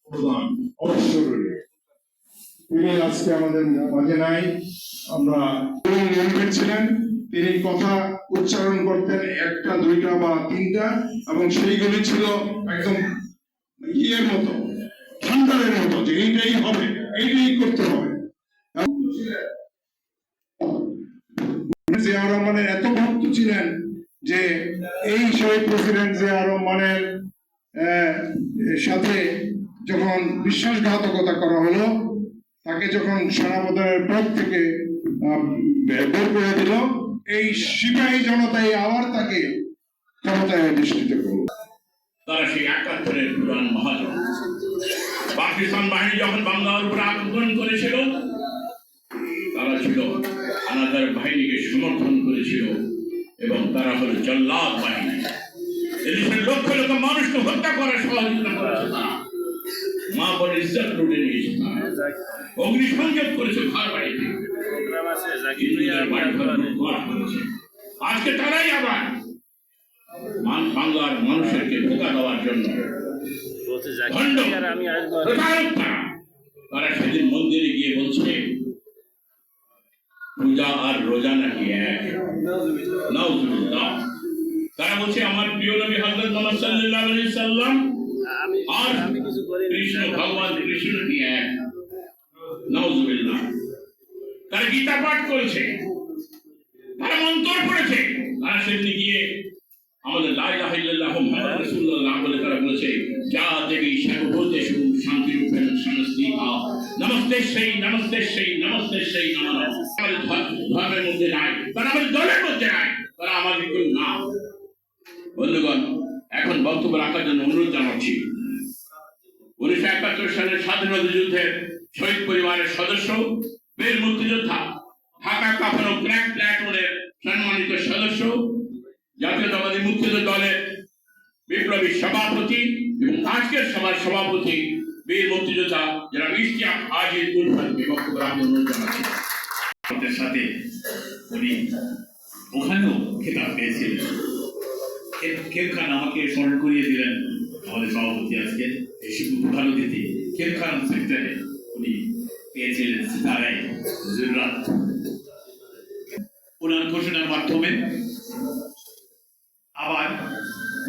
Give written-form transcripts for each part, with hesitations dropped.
প্রধান অবশ্যই তিনি আজকে আমাদের মাঝে নাই। আমরা নির্ভীক ছিলেন, তিনি কথা উচ্চারণ করতেন একটা দুইটা বা তিনটা, এবং সেইগুলি ছিল একদম ইয়ের মতো, ঠান্ডারের মতো, যে এইটাই হবে, এইটাই করতে হবে। জিয়া রহমানের এত ভক্ত ছিলেন যে এই শহীদ প্রেসিডেন্ট জিয়া রহমানের সাথে যখন বিশ্বাসঘাতকতা করা হলো, তাকে যখন সেনাপ্রধানের পদ থেকে বের করে দিল, এই সিপাহী জনতাই আবার তাকে ক্ষমতায় অধিষ্ঠিত করল। তারা সেই ৭১-এর পুরান মহাজন পাকিস্তান বাহিনী যখন বাংলার উপর আক্রমণ করেছিল, তারা ছিল আনাদার বাহিনীকে সমর্থন করেছিল, এবং তারা হলো জল্লাদ বাহিনী। এদেশের লক্ষ লক্ষ মানুষকে হত্যা করার সহযোগিতা করেছে তারা। মা বোনের ইজ্জত লুটে নিয়েছে তারা, অগ্নিসংযোগ করেছে ঘর বাড়িতে, আজকে তারাই আবার বাংলার মানুষকে ধোঁকা দেওয়ার জন্য তারা সেদিন মন্দিরে গিয়ে বলছে পূজা আর রোজা নাকি এক। নাউজুবিল্লাহ। তারা বলছে আমার প্রিয় নবী হযরত মুহাম্মদ সাল্লাল্লাহু আলাইহি সাল্লাম আর কৃষ্ণ ভগবান কৃষ্ণ কি এক। নাউজুবিল্লাহ। তারা গীতা পাঠ করেছে, তারা মন্ত্র পড়েছে, তারা সেদিন গিয়ে আমাদের লা ইলাহা ইল্লাল্লাহ মুহাম্মাদুর রাসূলুল্লাহ বলে তারা বলেছে যা দেবী সর্বভূতেষু শান্তিরূপেণ সংস্থিতা নমস্তে সেই নমস্তে সেই নমস্তে সেই নমঃ। আমাদের ধর্মের মধ্যে নাই, তারা আমাদের দলের মধ্যে নাই, তারা আমাদের কেউ না। বন্ধুগণ, এখন বক্তব্য রাখার জন্য অনুরোধ জানাচ্ছি ১৯৭১ সালের স্বাধীনতা যুদ্ধের শহীদ পরিবারের সদস্য, বীর মুক্তিযোদ্ধা, ঢাকা কাফন ও ক্র্যাক প্ল্যাটুনের সম্মানিত সদস্য, জাতীয়তাবাদী মুক্তিযুদ্ধ দলের বিপ্লবী সভাপতি এবং আজকের সভার সভাপতি বীর মুক্তিযোদ্ধা যারা ইশতিয়াক হাজী উলফাতকে বক্তব্য রাখার অনুরোধ জানাচ্ছি। আমাদের সাথে উনি ওখানেও খেতাব পেয়েছিলেন। খেল খান আমাকে স্মরণ করিয়ে দিলেন, আমাদের সভাপতি আজকে এই ভালো দিতে খেল খান সেক্টরে উনি পেয়েছিলেন সিতারায় জুররাত। ওনার ঘোষণার মাধ্যমে আবার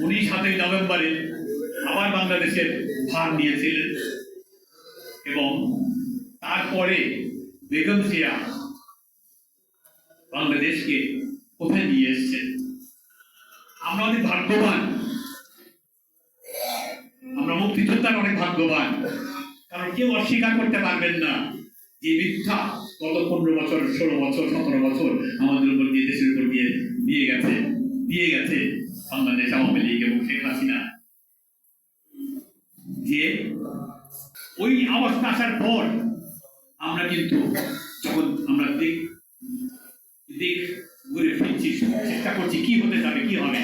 উনি ৭ই নভেম্বরে আবার বাংলাদেশের ভার নিয়েছিলেন, এবং তারপরে বেগম জিয়া বাংলাদেশকে কোথায় নিয়ে এসছেন। আমরা অনেক ভাগ্যবান, আমরা মুক্তিযোদ্ধার অনেক ভাগ্যবান, কারণ কেউ অস্বীকার করতে পারবেন না যে মিথ্যা গত ১৫ বছর ১৬ বছর ১৭ বছর আমাদের উপর দিয়ে দেশের উপর দিয়ে গেছে বাংলাদেশ আওয়ামী লীগ এবং শেখ হাসিনা। যে ওই অবস্থা আসার পর আমরা কিন্তু যখন আমরা দিক ঘুরে ফিরছি, চেষ্টা করছি কি হতে যাবে, কি হবে।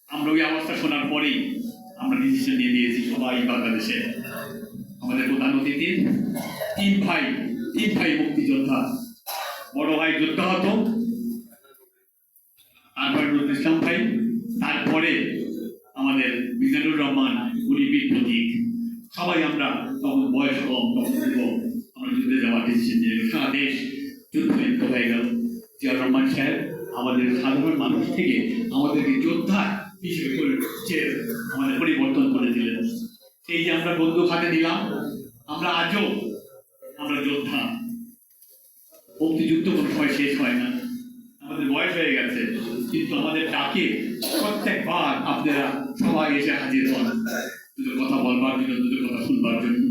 আমরা ওই অবস্থা শোনার পরেই আমরা ডিসিশন নিয়ে নিয়েছি সবাই বাংলাদেশে আমাদের প্রধান অতিথি তিন ভাই মুক্তিযোদ্ধা, বড় ভাই যোদ্ধা হতো, তারপরে নজরুল ইসলাম ভাই, তারপরে আমাদের মিজানুর রহমান, উনি বীর প্রতীক। সবাই আমরা তখন বয়স কম, আমরা যুদ্ধে যাওয়ার ডিসিশন নিয়ে সারা দেশ যুদ্ধলিপ্ত হয়ে গেল। জিয়া রহমান সাহেব আমাদের সাধারণ মানুষ থেকে আমাদেরকে যোদ্ধা হিসেবে আমাদের পরিবর্তন করে দিলেন। এই যে আমরা বন্দুক হাতে নিলাম, আমরা আজও আমরা যোদ্ধা। মুক্তিযুদ্ধ কোনো সময় শেষ হয় না, আমাদের বয়স হয়ে গেছে, কিন্তু আমাদের ডাকে প্রত্যেকবার আপনারা সবাই এসে হাজির হন দুটো কথা বলবার জন্য, দুটো কথা শুনবার জন্য।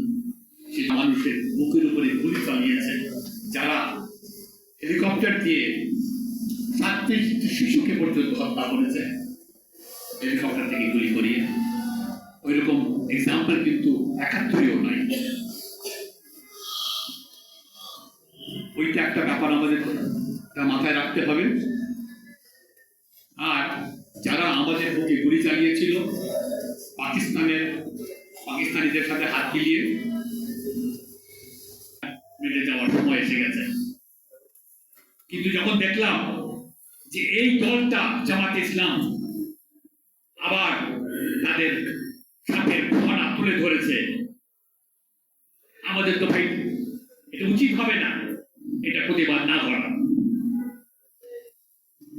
সে মানুষের বুকের উপরে গুলি চালিয়েছে, যারা হেলিকপ্টার দিয়ে ৩৭ শিশুকে পর্যন্ত হত্যা করেছে হেলিকপ্টার থেকে গুলি করিয়ে। ওই রকম এক্সাম্পল কিন্তু ৭১-এও নাই। ওইটা একটা ব্যাপার আমাদের মাথায় রাখতে হবে। আর যারা আমাদের বুকে গুলি চালিয়েছিল, পাকিস্তানিদের সাথে হাত মিলিয়ে মেটে যাওয়ার সময় এসে গেছে। কিন্তু যখন দেখলাম যে এই দলটা জামাত ইসলাম আবার তাদের সাপের ফনা তুলে ধরেছে। আমাদের তো ভাই এটা উচিত হবে না এটা প্রতিবাদ না করা।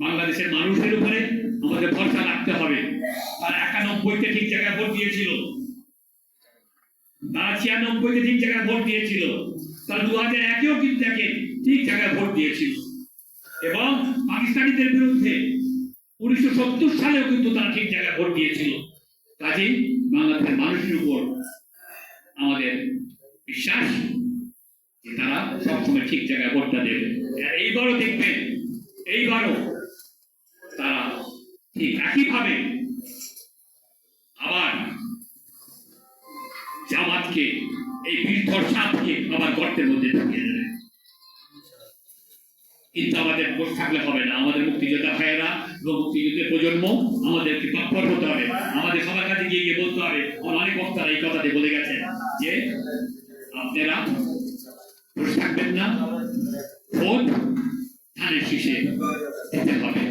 বাংলাদেশের মানুষের উপরে আমাদের ভরসা রাখতে হবে। তারা 91-তে ঠিক জায়গায় ভোট দিয়েছিল, তারা 96-তে ঠিক জায়গায় ভোট দিয়েছিল, তারা 2001-এও কিন্তু ঠিক জায়গায় ভোট দিয়েছিল এবং পাকিস্তানিদের বিরুদ্ধে 1970 সালেও কিন্তু তারা ঠিক জায়গায় ভোট দিয়েছিল। কাজেই বাংলাদেশের মানুষের উপর আমাদের বিশ্বাস যে তারা সবসময় ঠিক জায়গায় ভোটটা দেবে। আর এইবারও দেখবেন, এইবারও তারা ঠিক একইভাবে আবার জামাতকে এই বীরধর সাপকে আবার গর্তের মধ্যে ঢুকিয়ে দেবে। কিন্তু আমাদের বসে থাকলে হবে না। আমাদের মুক্তিযোদ্ধা ভাইয়েরা এবং মুক্তিযুদ্ধের প্রজন্ম আমাদেরকে তৎপর হতে হবে। আমাদের সবার কাছে গিয়ে গিয়ে বলতে হবে। অনেক বক্তারা এই কথাটি বলে গেছেন যে আপনারা বসে থাকবেন না, ভোট ধানের শীষে দিতে হবে।